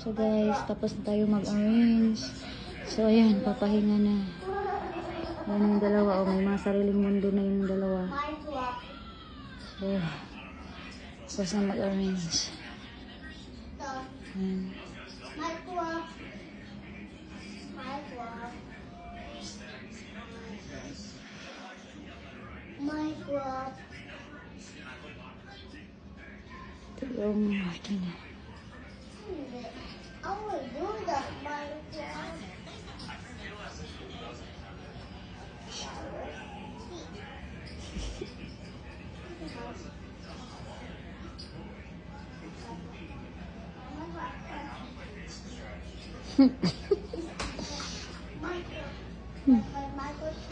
So guys, tapos na tayo mag-arrange. So ayan, papahinga na. Ayan yung dalawa. May mga sariling mundo na yung dalawa. So, tapos na mag-arrange. Ayan. Ito yung Martin. I will do that, Minecraft.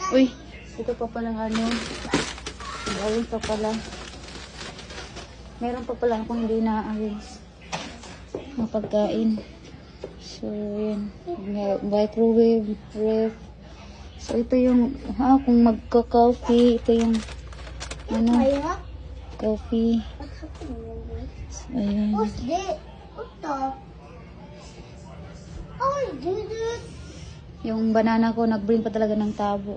Uy, ito pa palang ano. Gawin pa pala. Meron pa pala akong hindi na-arrange na pagkain. So, yan. Microwave, ref. So, ito yung, kung magka-coffee, ito yung, ano, coffee. So, ayan. What's this? What the? Oh, I did it. Yung banana ko, nag-bring pa talaga ng tabo.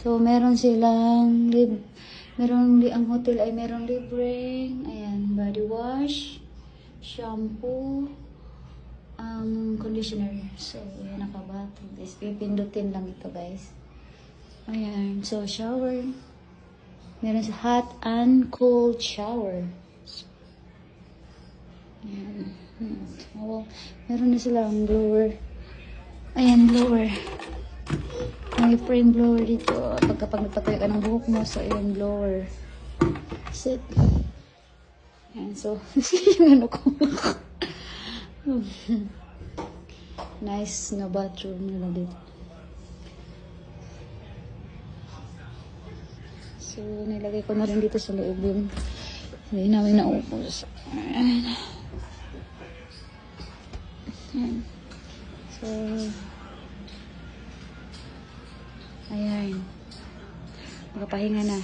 So, meron silang ang hotel ay meron libreng, ayan, body wash, shampoo, conditioner. So, ayan, nakabato. Guys, pipindutin lang ito, guys. Ayan, so, shower. Meron sa hot and cold shower. Ayan. So, meron na silang blower. Ayan, blower. May frame blower dito. Pagkapag nagpatayo ka ng buhok mo, so ayan, blower. Sit. Ayan, so, yung ano ko. Nice na bathroom nila dito. So, nilagay ko na rin dito sa loob yung hindi namin naubos. Ayan. Ayan. So, ayan. Magpapahinga na.